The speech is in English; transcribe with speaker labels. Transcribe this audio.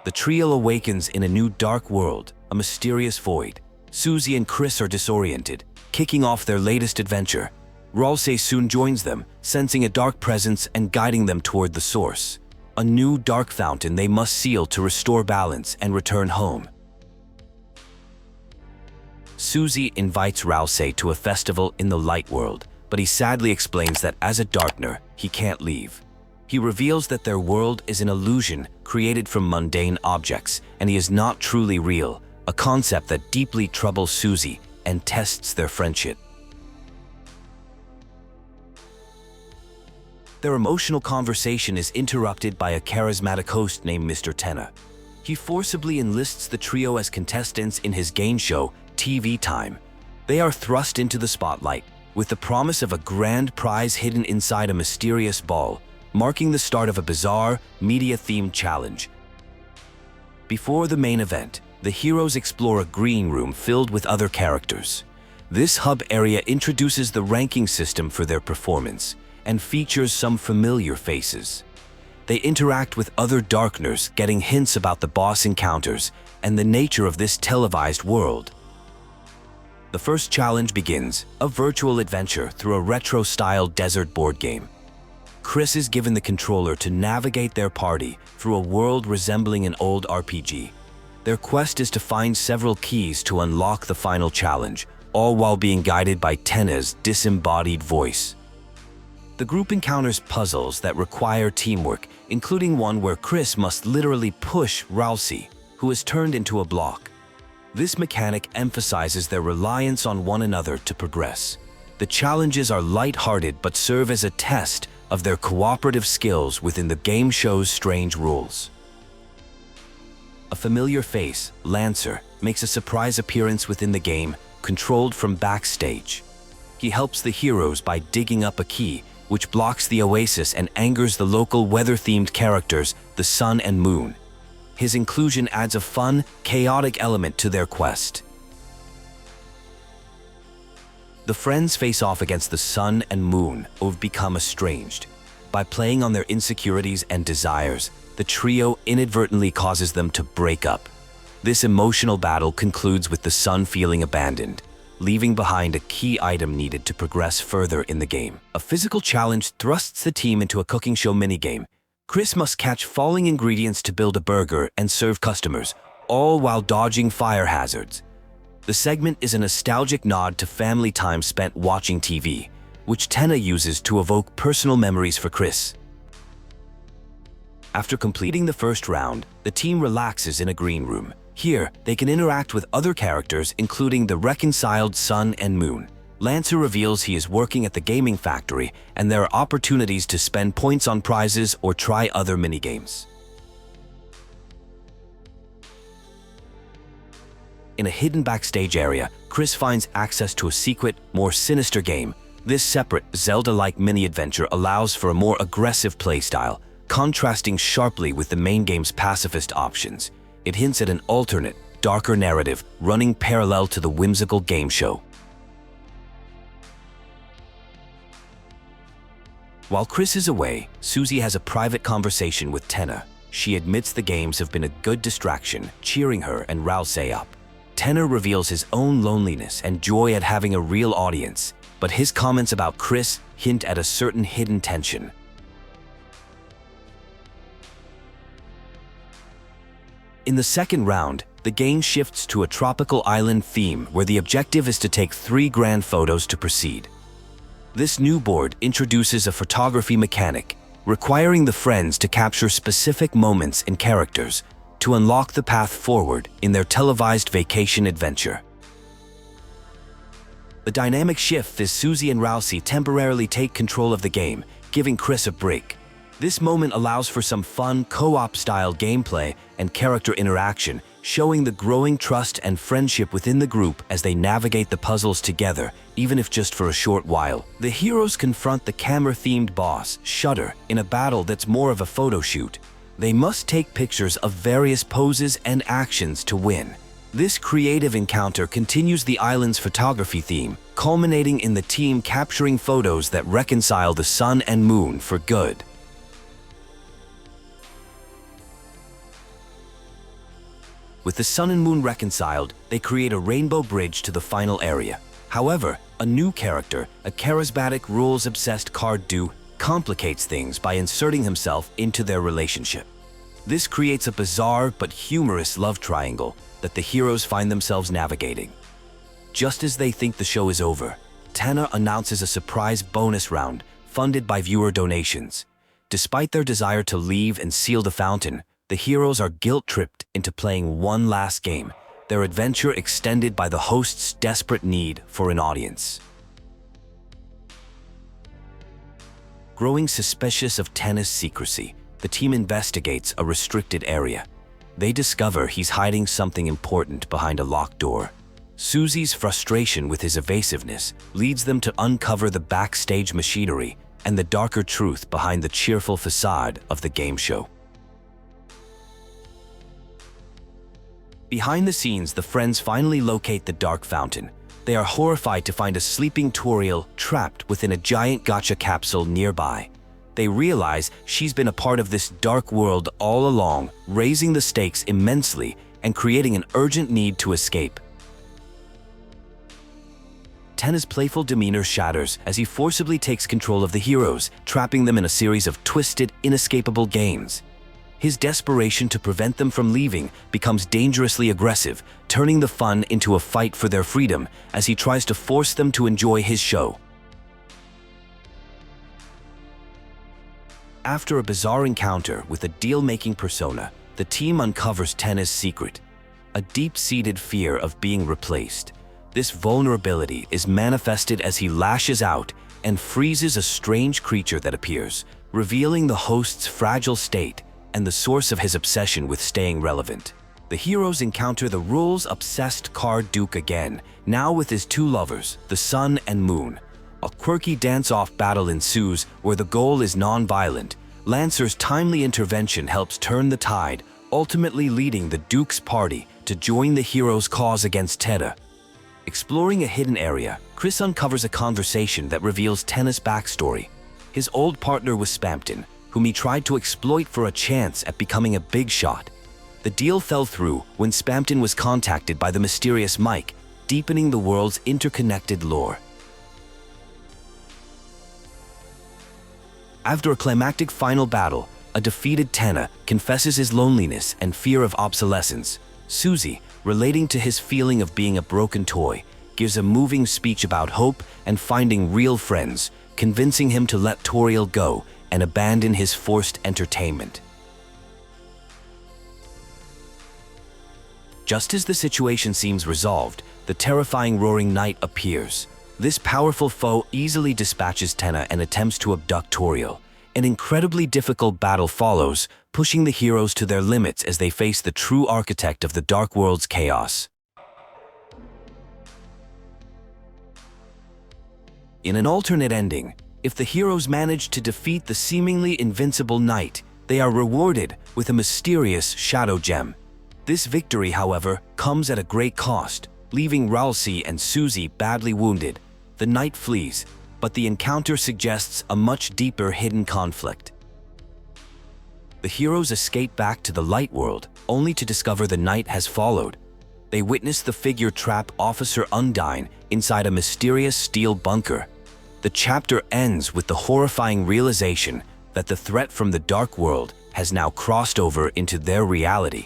Speaker 1: The trio awakens in a new dark world, a mysterious void. Susie and Kris are disoriented, kicking off their latest adventure. Ralsei soon joins them, sensing a dark presence and guiding them toward the source. A new dark fountain they must seal to restore balance and return home. Susie invites Ralsei to a festival in the light world, but he sadly explains that as a Darkner, he can't leave. He reveals that their world is an illusion created from mundane objects, and he is not truly real, a concept that deeply troubles Susie and tests their friendship. Their emotional conversation is interrupted by a charismatic host named Mr. Tenna. He forcibly enlists the trio as contestants in his game show, TV Time. They are thrust into the spotlight, with the promise of a grand prize hidden inside a mysterious ball, marking the start of a bizarre, media-themed challenge. Before the main event, the heroes explore a green room filled with other characters. This hub area introduces the ranking system for their performance and features some familiar faces. They interact with other Darkners, getting hints about the boss encounters and the nature of this televised world. The first challenge begins, a virtual adventure through a retro-style desert board game. Kris is given the controller to navigate their party through a world resembling an old RPG. Their quest is to find several keys to unlock the final challenge, all while being guided by Tenna's disembodied voice. The group encounters puzzles that require teamwork, including one where Kris must literally push Ralsei, who is turned into a block. This mechanic emphasizes their reliance on one another to progress. The challenges are light-hearted but serve as a test of their cooperative skills within the game show's strange rules. A familiar face, Lancer, makes a surprise appearance within the game, controlled from backstage. He helps the heroes by digging up a key, which blocks the oasis and angers the local weather-themed characters, the sun and moon. His inclusion adds a fun, chaotic element to their quest. The friends face off against the sun and moon, who have become estranged. By playing on their insecurities and desires, the trio inadvertently causes them to break up. This emotional battle concludes with the sun feeling abandoned, leaving behind a key item needed to progress further in the game. A physical challenge thrusts the team into a cooking show minigame. Kris must catch falling ingredients to build a burger and serve customers, all while dodging fire hazards. The segment is a nostalgic nod to family time spent watching TV, which Tenna uses to evoke personal memories for Kris. After completing the first round, the team relaxes in a green room. Here, they can interact with other characters, including the reconciled sun and moon. Lancer reveals he is working at the gaming factory, and there are opportunities to spend points on prizes or try other minigames. In a hidden backstage area, Kris finds access to a secret, more sinister game. This separate, Zelda-like mini-adventure allows for a more aggressive playstyle, contrasting sharply with the main game's pacifist options. It hints at an alternate, darker narrative running parallel to the whimsical game show. While Kris is away, Susie has a private conversation with Tenna. She admits the games have been a good distraction, cheering her and Ralsei up. Tenna reveals his own loneliness and joy at having a real audience, but his comments about Kris hint at a certain hidden tension. In the second round, the game shifts to a tropical island theme where the objective is to take 3 grand photos to proceed. This new board introduces a photography mechanic, requiring the friends to capture specific moments and characters to unlock the path forward in their televised vacation adventure. The dynamic shifts as Susie and Ralsei temporarily take control of the game, giving Kris a break. This moment allows for some fun co-op style gameplay and character interaction, showing the growing trust and friendship within the group as they navigate the puzzles together, even if just for a short while. The heroes confront the camera-themed boss, Shudder, in a battle that's more of a photo shoot. They must take pictures of various poses and actions to win. This creative encounter continues the island's photography theme, culminating in the team capturing photos that reconcile the sun and moon for good. With the sun and moon reconciled, they create a rainbow bridge to the final area. However, a new character, a charismatic, rules-obsessed card Deux, complicates things by inserting himself into their relationship. This creates a bizarre but humorous love triangle that the heroes find themselves navigating. Just as they think the show is over, Tenna announces a surprise bonus round funded by viewer donations. Despite their desire to leave and seal the fountain, the heroes are guilt-tripped into playing one last game, their adventure extended by the host's desperate need for an audience. Growing suspicious of Tenna's secrecy, the team investigates a restricted area. They discover he's hiding something important behind a locked door. Susie's frustration with his evasiveness leads them to uncover the backstage machinery and the darker truth behind the cheerful facade of the game show. Behind the scenes, the friends finally locate the dark fountain. They are horrified to find a sleeping Toriel trapped within a giant gacha capsule nearby. They realize she's been a part of this dark world all along, raising the stakes immensely and creating an urgent need to escape. Tenna's playful demeanor shatters as he forcibly takes control of the heroes, trapping them in a series of twisted, inescapable games. His desperation to prevent them from leaving becomes dangerously aggressive, turning the fun into a fight for their freedom as he tries to force them to enjoy his show. After a bizarre encounter with a deal-making persona, the team uncovers Tenna's secret, a deep-seated fear of being replaced. This vulnerability is manifested as he lashes out and freezes a strange creature that appears, revealing the host's fragile state and the source of his obsession with staying relevant. The heroes encounter the rules-obsessed card Deux again, now with his two lovers, the sun and moon. A quirky dance-off battle ensues where the goal is non-violent. Lancer's timely intervention helps turn the tide, ultimately leading the Duke's party to join the heroes' cause against Tenna. Exploring a hidden area, Kris uncovers a conversation that reveals Tenna's backstory. His old partner was Spamton, whom he tried to exploit for a chance at becoming a big shot. The deal fell through when Spamton was contacted by the mysterious Mike, deepening the world's interconnected lore. After a climactic final battle, a defeated Tenna confesses his loneliness and fear of obsolescence. Susie, relating to his feeling of being a broken toy, gives a moving speech about hope and finding real friends, convincing him to let Toriel go and abandon his forced entertainment. Just as the situation seems resolved, the terrifying Roaring Knight appears. This powerful foe easily dispatches Tenna and attempts to abduct Toriel. An incredibly difficult battle follows, pushing the heroes to their limits as they face the true architect of the Dark World's chaos. In an alternate ending, if the heroes manage to defeat the seemingly invincible knight, they are rewarded with a mysterious shadow gem. This victory, however, comes at a great cost, leaving Ralsei and Susie badly wounded. The knight flees, but the encounter suggests a much deeper hidden conflict. The heroes escape back to the light world, only to discover the knight has followed. They witness the figure trap Officer Undine inside a mysterious steel bunker. The chapter ends with the horrifying realization that the threat from the dark world has now crossed over into their reality.